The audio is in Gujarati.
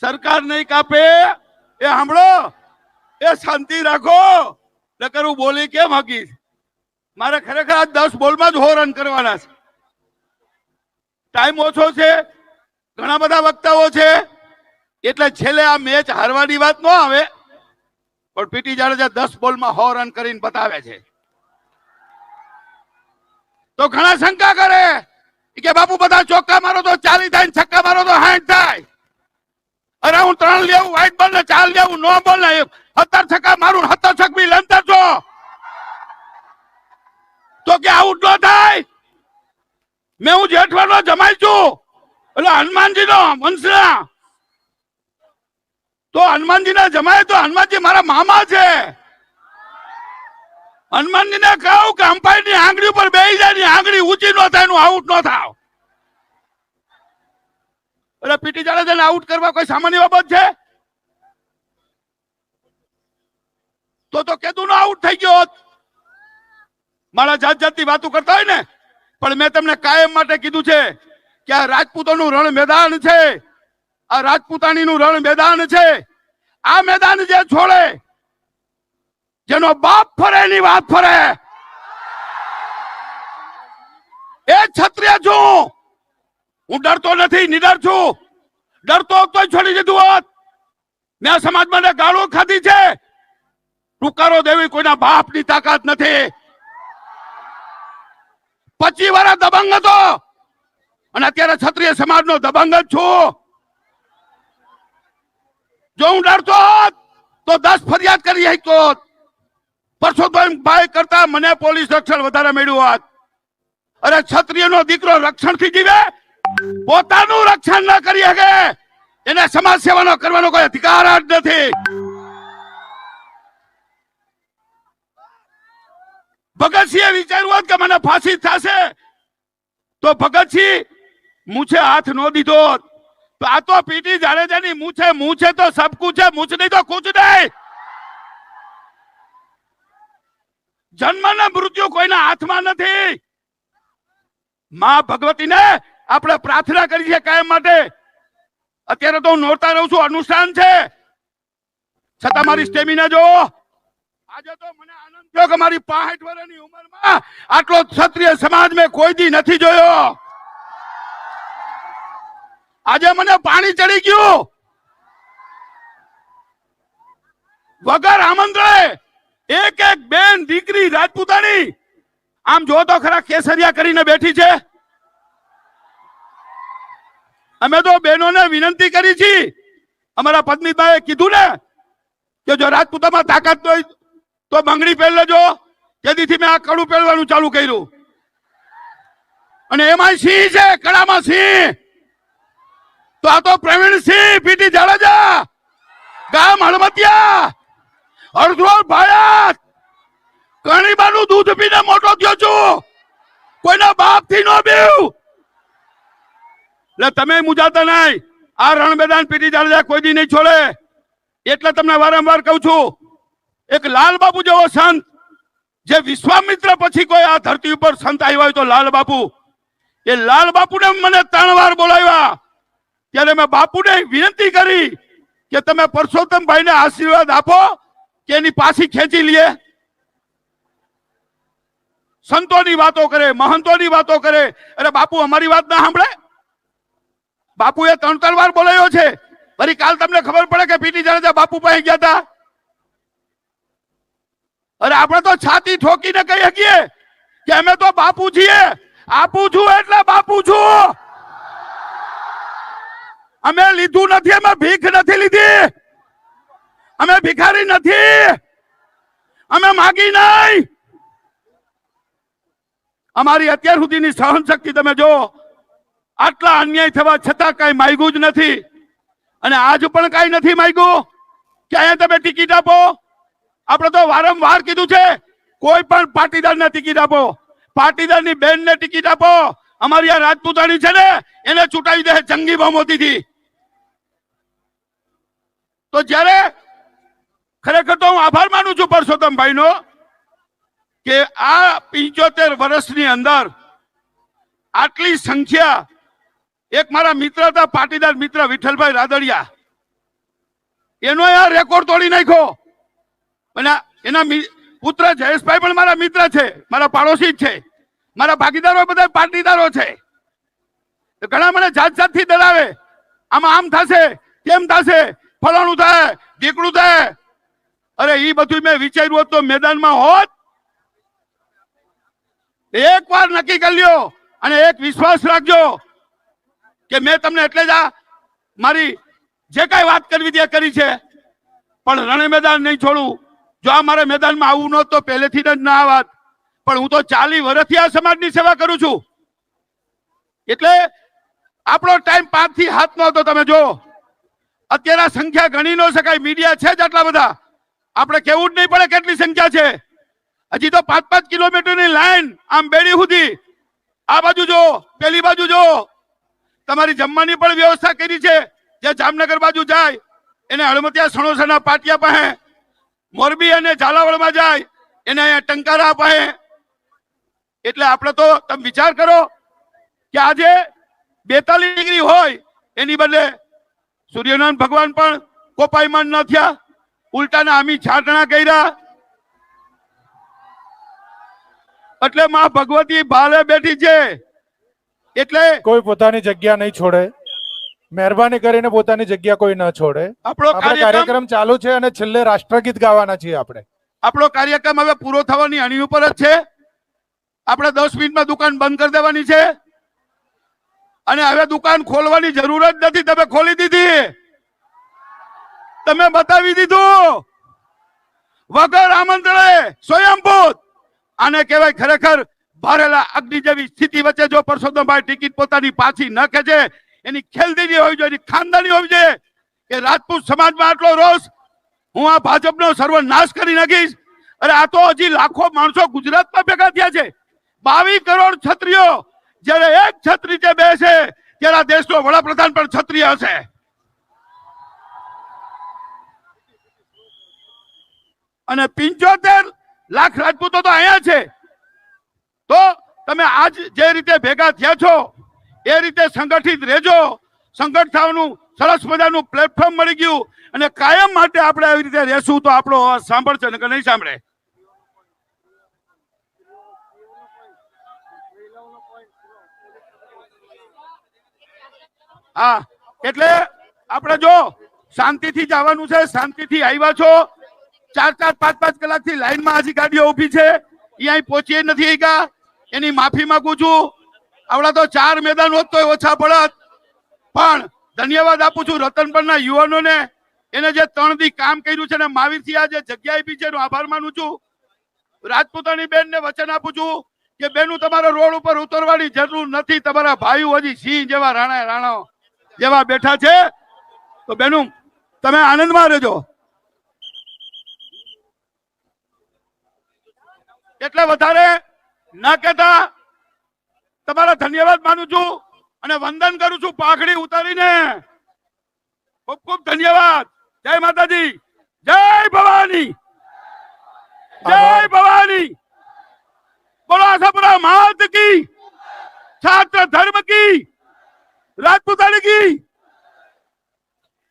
સરકાર નહીં કાપે એ સાંભળો, એ શાંતિ રાખો, નકર હું બોલી કેમ હકીશ. મારે ખરેખર આ 10 બોલમાં જ હોરન કરવાના છે. ટાઈમ ઓછો છે, ઘણા બધા વક્તાઓ છે, એટલે છેલ્લે આ મેચ હારવાની વાત ન આવે, પણ પીટી જાડેજા 10 બોલમાં 100 રન કરીને બતાવે છે. તો ઘણા શંકા કરે કે બાપુ બધા ચોક્કા મારો તો 40 થાય, છક્કા મારો તો 60 થાય. અરે હું 3 લેવું વ્હાઈટ બોલ ને 4 લેવું નો બોલ ને 17 છક્કા મારું 17 છક્કી લંતર છો તો કે આઉટ ન થાય. મેં હું જેઠવાનો જમાઈ છું, એટલે હનુમાનજી નો વંશના, તો હનુમાનજી ને જમાય તો હનુમાનજી મારા મામા છે. હનુમાનજી ને કહું કે અમ્પાયર ની આંગળી ઉપર બેસી જાય, ની આંગળી ઊંચી ન થાય, આઉટ ન થાવ. એટલે પીટી જાડેજાને આઉટ કરવા કોઈ સામાન્ય બાબત છે? તો કેતું નો આઉટ થઈ ગયો. મારા જાત જાતની વાતો કરતા હોય ને, પણ મેં તમને કાયમ માટે કીધું છે કે આ રાજપૂતોનું રણ મેદાન છે, આ રાજપૂતાણીનું રણ મેદાન છે. આ મેદાન જે છોડે, જેનો બાપ ફરે એની વાત ફરે, એ ક્ષત્રિય છું. હું ડરતો નથી, નિડર છું. ડરતો તો છોડી દીધું હોત. મેં સમાજમાં ગાળો ખાધી છે, ટુકારો દેવી કોઈના બાપની તાકાત નથી. 25 વર્ષ દબંગ હતો અને અત્યારે ક્ષત્રિય સમાજનો દબંગ જ છું. જો હું ડરતો હોત તો 10 ફરિયાદ કરી શકતો. પરસોત્તમભાઈ કરતા મને પોલીસ રક્ષણ વધારે મળ્યું હોત. અરે ક્ષત્રિયનો દીકરો રક્ષણથી જીવે, પોતાનું રક્ષણ ન કરી શકે, એને સમાજ સેવાનો કરવાનો કોઈ અધિકાર જ નથી. ભગતસિંહે વિચાર્યું હોત કે મને ફાંસી થશે, તો ભગતસિંહ મૂછે હાથ નો દીધો. તો આ તો પીટી જાડેજાની મૂછે તો સબ કુછ છે, મૂછ નહીં તો કુછ નહીં. જન્મ ને મૃત્યુ કોઈના હાથમાં નથી. માં ભગવતીને આપણે પ્રાર્થના કરી છે કાયમ માટે. અત્યારે તો હું નોરતા રહું છું, અનુષ્ઠાન છે, છતાં મારી સ્ટેમિના જો. આજે તો મને આનંદ થયો કે મારી 65 વર્ષની ઉંમરમાં આટલો ક્ષત્રિય સમાજ મેં કોઈ દી નથી જોયો. આજે મને પાણી ચડી ગયું. વગર આમંત્રણે એક બેન દીકરી રાજપૂતાણી આમ જો તો ખરા કેસરિયા કરીને બેઠી છે. અમે તો બહેનોને વિનંતી કરી છે. અમારા પત્નીભાઈએ કીધું ને કે જો રાજપૂતામાં તાકાત હોય તો બંગડી પહેર લેજો. તેથી મેં આ કડું પહેરવાનું ચાલુ કર્યું. અને એમાં સિંહ છે, કડામાં સિંહ. તો આ તો પ્રવીણસિંહ પીટી જાડેજા, ગામ હળમતિયા, અડધોળ ભાયાત, કણીબાનું દૂધ પીને મોટો થયો છું. કોઈના બાપ થી નો બીવ. એટલે તમે મુજાતા નહીં. આ રણ મેદાન પીટી જાડેજા કોઈ દી નહીં છોડે. એટલે તમને વારંવાર કહું છું, એક લાલ બાપુ જેવો સંત, જે વિશ્વામિત્ર પછી કોઈ આ ધરતી ઉપર સંત આવ્યા હોય તો લાલ બાપુ. એ લાલ બાપુને મને 3 વાર બોલાવ્યા. ત્યારે મેં બાપુને વિનંતી કરી કે તમે પરસોત્તમભાઈને આશીર્વાદ આપો કે એની પાછી ખેંચી લઈએ. સંતોની વાતો કરે, મહંતોની વાતો કરે. અરે બાપુ અમારી વાત ના સાંભળે. બાપુએ 3 વાર બોલાયો છે. ફરી કાલ તમને ખબર પડે કે પીટી જાડેજા બાપુ પાસે ગયા હતા. અરે આપણે તો છાતી ઠોકીને કહી શકીએ કે અમે તો બાપુ છીએ. આપું છું એટલે બાપુ છું. અમે લીધું નથી, અમે ભીખ નથી લીધી, અમે ભિખારી નથી, અમે માગી નહીં. અમારી અત્યાર સુધીની સહન શક્તિ તમે જો. આટલા અન્યાય થવા છતાં કઈ માગ્યું જ નથી. અને આજ પણ કઈ નથી માગ્યું કે અહીંયા તમે ટિકિટ આપો. આપણે તો વારંવાર કીધું છે, કોઈ પણ પાટીદારને ટિકિટ આપો, પાટીદારની બેનને ટિકિટ આપો. અમારી આ રાજપૂતાણી છે ને, એને ચૂંટાવી દે જંગી બહુમતીથી. તો જ્યારે ખરેખર તો હું આભાર માનું છું પરસોત્તમભાઈ નો કે આ 75 વર્ષની અંદર આટલી સંખ્યા. એક મારા મિત્ર હતા, પાટીદાર મિત્ર વિઠ્ઠલભાઈ રાદડિયા, એનો આ રેકોર્ડ તોડી નાખ્યો. અને એના પુત્ર જયેશભાઈ પણ મારા મિત્ર છે, મારા પાડોશી જ છે, મારા ભાગીદારો બધા પાટીદારો છે. ઘણા મને જાત જાતથી ડરાવે, આમાં આમ થશે, કેમ થશે, ફલાણું થાય, ઢીકડું થાય. અરે એ બધું મેં વિચાર્યું હોત તો મેદાનમાં હોત. એક વાર નક્કી કરી લ્યો અને એક વિશ્વાસ રાખજો કે મેં તમને એટલે જ મારી જે કઈ વાત કરવી તે કરી છે, પણ રણે મેદાન નહીં છોડું. જો આ મારે મેદાનમાં આવવું નહોતું તો પહેલેથી જ ના આવત, પણ હું તો 40 વર્ષથી આ સમાજની સેવા કરું છું. એટલે આપણો ટાઈમ 5 થી 7 નો હતો. તમે જો અત્યારે સંખ્યા ગણી ન શકાય, મીડિયા છે જ આટલા બધા, આપણે કેવું જ નહીં પડે કેટલી સંખ્યા છે. હજી તો 5-5 કિલોમીટરની લાઈન આમ બેડી સુધી, આ બાજુ જો, પેલી બાજુ જો. તમારી જમવાની પણ વ્યવસ્થા કરી છે. જે જામનગર બાજુ જાય એને હળમતિયા સણોસરના પાટિયા પાસે, મોરબી અને ઝાલાવાડમાં જાય એને અહીંયા ટંકારા પાસે. એટલે આપણે તો તમે વિચાર કરો કે આજે 42 ડિગ્રી હોય એની બદલે સૂર્યનારાયણ ભગવાન પણ કોપાયમાન ન થયા, ઉલટાના આમી છાટણા કર્યા. એટલે માં ભગવતી ભાલે બેઠી છે. એટલે કોઈ પોતાની જગ્યા નહીં છોડે, મહેરબાની કરીને પોતાની જગ્યા કોઈ ન છોડે. આપણો કાર્યક્રમ ચાલુ છે અને છેલ્લે રાષ્ટ્રગીત ગાવાના છીએ આપણે. આપણો કાર્યક્રમ હવે પૂરો થવાની અણી ઉપર જ છે. આપણે 10 મિનિટમાં દુકાન બંધ કરી દેવાની છે અને હવે દુકાન ખોલવાની જરૂર જ નથી. તમે ખોલી દીધી, તમે બતાવી દીધું વગર આમંત્રણે, સ્વયંભૂત. આને કહેવાય ખરેખર ભારેલા અગ્નિ જેવી સ્થિતિ વચ્ચે જો પરસોત્તમભાઈ ટિકિટ પોતાની પાછી ન ખેંચે, એની ખેલદીની હોવી જોઈએ, એની ખાનદાની હોવી જોઈએ કે રાજપૂત સમાજમાં આટલો રોષ, હું આ ભાજપનો સર્વનાશ કરી નાખીશ. અરે આ તો હજી લાખો માણસો ગુજરાતમાં ભેગા થયા છે. 22 કરોડ ક્ષત્રિયો, જ્યારે એક ક્ષત્રિય જે બેસે ત્યારે આ દેશનો વડાપ્રધાન પણ ક્ષત્રિય હશે. અને 75 લાખ રાજપૂતો તો અહીંયા છે. તો તમે આજ જે રીતે ભેગા થયા છો એ રીતે સંગઠિત રહેજો. સંગઠિત થવાનું સરસ મજાનું પ્લેટફોર્મ મળી ગયું અને કાયમ માટે આપણે આવી રીતે રહેશું તો આપણો અવાજ સાંભળશે ને કે નહીં સાંભળે. હા, એટલે આપણે જો શાંતિથી જવાનું છે, શાંતિથી આવ્યા છો. 4-4, 5-5 કલાકથી લાઈનમાં હજી ગાડીઓ ઉભી છે, અહીંયા પહોંચી નથી ગયા. એની માફી માંગુ છું. આવડા તો 4 મેદાન હોત તો ઓછા પડત. પણ ધન્યવાદ આપું છું રતનપરના યુવાનોને, એને જે 3 દી કામ કર્યું છે ને મહાવીરથી આ જે જગ્યા આપી છે એનો આભાર માનું છું. રાજપૂતાણી બેનને વચન આપું છું કે બેનું તમારો રોડ ઉપર ઉતરવાની જરૂર નથી. તમારા ભાઈઓ હજી સિંહ જેવા રાણા જેવા બેઠા છે. તો બેનું તમે આનંદમાં રહેજો. એટલે વધારે ના કહેતા તમારા ધન્યવાદ માનું છું અને વંદન કરું છું પાઘડી ઉતારીને. ખૂબ ખૂબ ધન્યવાદ. જય માતાજી, જય ભવાની, જય ભવાની. બોલો આશાપુરા માત કી, છાત્ર ધર્મ કી, રાજપૂતાણી કી.